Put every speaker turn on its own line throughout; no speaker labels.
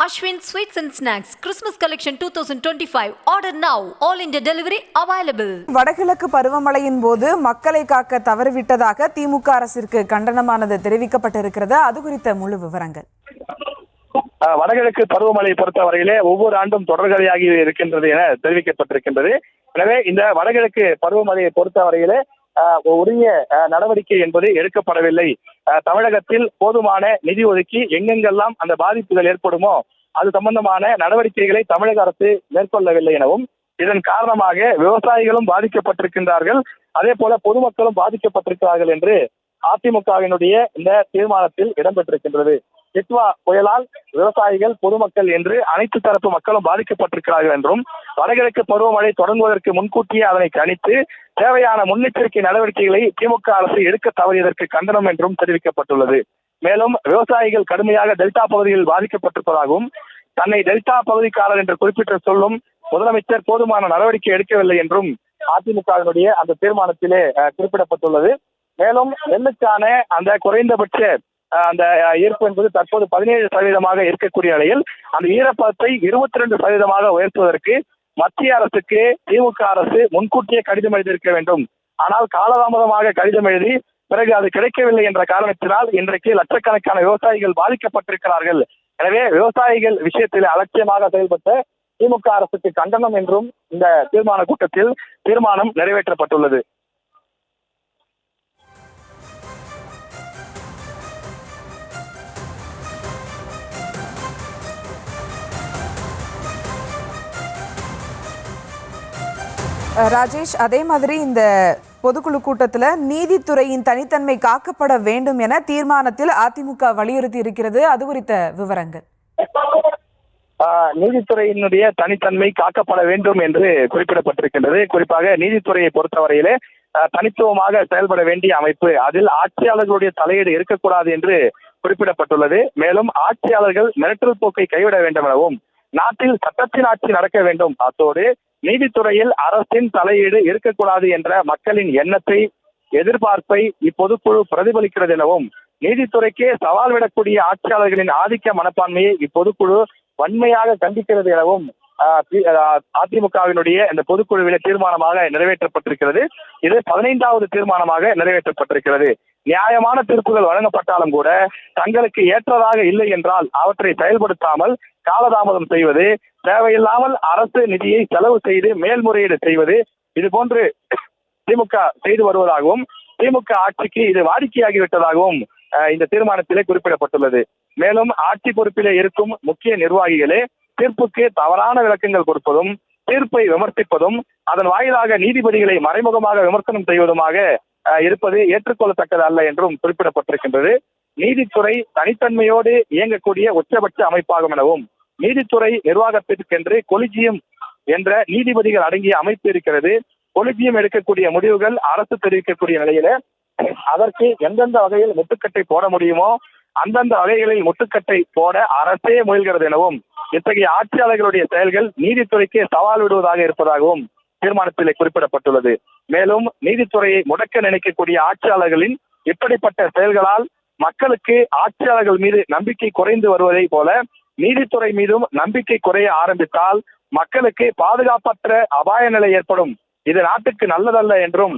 Ashwin Sweets and Snacks Christmas Collection 2025. Order now. All India delivery available.
வடகிழக்கு பருவமழையின் போது மக்களை காக்க தவறிவிட்டதாக திமுக அரசிற்கு கண்டனமானது தெரிவிக்கப்பட்டிருக்கிறது. அது குறித்த முழு விவரங்கள்.
வடகிழக்கு பருவமழை பொறுத்தவரையிலே ஒவ்வொரு ஆண்டும் தொடர்கதையாகி இருக்கின்றது என தெரிவிக்கப்பட்டிருக்கின்றது. எனவே இந்த வடகிழக்கு பருவமழையை பொறுத்தவரையிலே உரிய நடவடிக்கை என்பது எடுக்கப்படவில்லை. தமிழகத்தில் போதுமான நிதி ஒதுக்கி எங்கெங்கெல்லாம் அந்த பாதிப்புகள் ஏற்படுமோ அது சம்பந்தமான நடவடிக்கைகளை தமிழக அரசு மேற்கொள்ளவில்லை எனவும், இதன் காரணமாக விவசாயிகளும் பாதிக்கப்பட்டிருக்கின்றார்கள், அதே போல பொதுமக்களும் பாதிக்கப்பட்டிருக்கிறார்கள் என்று அதிமுகவினுடைய இந்த தீர்மானத்தில் இடம்பெற்றிருக்கின்றது. கிட்வா புயலால் விவசாயிகள், பொதுமக்கள் என்று அனைத்து தரப்பு மக்களும் பாதிக்கப்பட்டிருக்கிறார்கள் என்றும், வடகிழக்கு பருவமழை தொடங்குவதற்கு முன்கூட்டியே அதனை கணித்து தேவையான முன்னெச்சரிக்கை நடவடிக்கைகளை திமுக அரசு எடுக்க தவறியதற்கு கண்டனம் என்றும் தெரிவிக்கப்பட்டுள்ளது. மேலும் விவசாயிகள் கடுமையாக டெல்டா பகுதியில் பாதிக்கப்பட்டிருப்பதாகவும், தன்னை டெல்டா பகுதிக்காரர் என்று குறிப்பிட்டு சொல்லும் முதலமைச்சர் போதுமான நடவடிக்கை எடுக்கவில்லை என்றும் அதிமுகவினுடைய அந்த தீர்மானத்திலே குறிப்பிடப்பட்டுள்ளது. மேலும் நெல்லுக்கான அந்த குறைந்தபட்ச அந்த ஈர்ப்பு என்பது தற்போது 17% இருக்கக்கூடிய நிலையில் அந்த ஈரப்பதத்தை 22% உயர்த்துவதற்கு மத்திய அரசுக்கு திமுக அரசு முன்கூட்டியே கடிதம் எழுதியிருக்க வேண்டும். ஆனால் காலதாமதமாக கடிதம் எழுதி பிறகு அது கிடைக்கவில்லை என்ற காரணத்தினால் இன்றைக்கு லட்சக்கணக்கான விவசாயிகள் பாதிக்கப்பட்டிருக்கிறார்கள். எனவே விவசாயிகள் விஷயத்தில் அலட்சியமாக செயல்பட்ட திமுக அரசுக்கு கண்டனம் என்றும் இந்த தீர்மான கூட்டத்தில் தீர்மானம் நிறைவேற்றப்பட்டுள்ளது.
ராஜேஷ், அதே மாதிரி இந்த பொதுக்குழு கூட்டத்தில் நீதித்துறையின் தனித்தன்மை காக்கப்பட வேண்டும் என தீர்மானத்தில் அதிமுக வலியுறுத்தி இருக்கிறது. அது குறித்த விவரங்கள்.
நீதித்துறையினுடைய தனித்தன்மை காக்கப்பட வேண்டும் என்று குறிப்பிடப்பட்டிருக்கின்றது. குறிப்பாக நீதித்துறையை பொறுத்தவரையிலே தனித்துவமாக செயல்பட வேண்டிய அமைப்பு, அதில் ஆட்சியாளர்களுடைய தலையீடு இருக்கக்கூடாது என்று குறிப்பிடப்பட்டுள்ளது. மேலும் ஆட்சியாளர்கள் மிரட்டல் போக்கை கைவிட வேண்டும் எனவும், நாட்டில் சட்டத்தின் ஆட்சி நடக்க வேண்டும், அத்தோடு நீதித்துறையில் அரசின் தலையீடு இருக்கக்கூடாது என்ற மக்களின் எண்ணத்தை, எதிர்பார்ப்பை இப்பொதுக்குழு பிரதிபலிக்கிறது எனவும், நீதித்துறைக்கே சவால் விடக்கூடிய ஆட்சியாளர்களின் ஆதிக்க மனப்பான்மையை இப்பொதுக்குழு வன்மையாக கண்டிக்கிறது எனவும் அதிமுகவினுடைய இந்த பொதுக்குழுவில தீர்மானமாக நிறைவேற்றப்பட்டிருக்கிறது. இது 15வது தீர்மானமாக நிறைவேற்றப்பட்டிருக்கிறது. நியாயமான தீர்ப்புகள் வழங்கப்பட்டாலும் கூட தங்களுக்கு ஏற்றதாக இல்லை என்றால் அவற்றை செயல்படுத்தாமல் காலதாமதம் செய்வது, தேவையில்லாமல் அரசு நிதியை செலவு செய்து மேல்முறையீடு செய்வது, இது போன்று திமுக செய்து வருவதாகவும், திமுக ஆட்சிக்கு இது வாடிக்கையாகிவிட்டதாகவும் இந்த தீர்மானத்திலே குறிப்பிடப்பட்டுள்ளது. மேலும் ஆட்சி பொறுப்பிலே இருக்கும் முக்கிய நிர்வாகிகளே தீர்ப்புக்கு தவறான விளக்கங்கள் கொடுப்பதும், தீர்ப்பை விமர்சிப்பதும், அதன் வாயிலாக நீதிபதிகளை மறைமுகமாக விமர்சனம் செய்வதுமாக இருப்பது ஏற்றுக்கொள்ளத்தக்கது அல்ல என்றும் குறிப்பிடப்பட்டிருக்கின்றது. நீதித்துறை தனித்தன்மையோடு இயங்கக்கூடிய உச்சபட்ச அமைப்பாகும் எனவும், நீதித்துறை நிர்வாகத்திற்கென்று கொலிஜியம் என்ற நீதிபதிகள் அடங்கிய அமைப்பு இருக்கிறது. கொலிஜியம் எடுக்கக்கூடிய முடிவுகள் அரசு தெரிவிக்கக்கூடிய நிலையில அதற்கு எந்தெந்த வகையில் முட்டுக்கட்டை போட முடியுமோ அந்தந்த வகைகளில் முட்டுக்கட்டை போட அரசே முயல்கிறது எனவும், இத்தகைய ஆட்சியாளர்களுடைய செயல்கள் நீதித்துறைக்கு சவால் விடுவதாக இருப்பதாகவும் தீர்மானத்திலே குறிப்பிடப்பட்டுள்ளது. மேலும் நீதித்துறையை முடக்க நினைக்கக்கூடிய ஆட்சியாளர்களின் இப்படிப்பட்ட செயல்களால் மக்களுக்கு ஆட்சியாளர்கள் மீது நம்பிக்கை குறைந்து வருவதை போல நீதித்துறை மீதும் நம்பிக்கை குறைய ஆரம்பித்தால் மக்களுக்கு பாதுகாப்பற்ற அபாய நிலை ஏற்படும். இது நாட்டுக்கு நல்லதல்ல என்றும்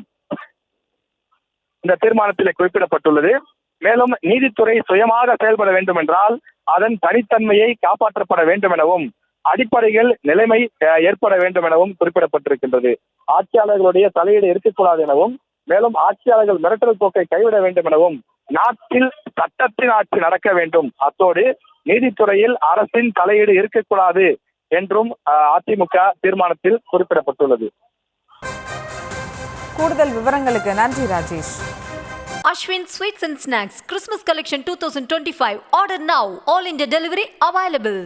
இந்த தீர்மானத்திலே குறிப்பிடப்பட்டுள்ளது. மேலும் நீதித்துறை சுயமாக செயல்பட வேண்டும் என்றால் அதன் தனித்தன்மையை காப்பாற்றப்பட வேண்டும் எனவும், அடிப்படைகள் நிலைமை ஏற்பட வேண்டும் எனவும் குறிப்பிடப்பட்டிருக்கின்றது. ஆட்சியாளர்களுடைய தலையீடு இருக்கக்கூடாது எனவும், மேலும் ஆட்சியாளர்கள் மிரட்டல் போக்கை கைவிட வேண்டும் எனவும், நாட்டில் சட்டத்தின் ஆட்சி நடக்க வேண்டும், அத்தோடு நீதித்துறையில் அரசின் தலையீடு இருக்கக்கூடாது என்றும் அதிமுக தீர்மானத்தில் குறிப்பிடப்பட்டுள்ளது.
கூடுதல் விவரங்களுக்கு நன்றி Rajesh.
Ashwin Sweets and Snacks Christmas Collection 2025. Order now. All India delivery available.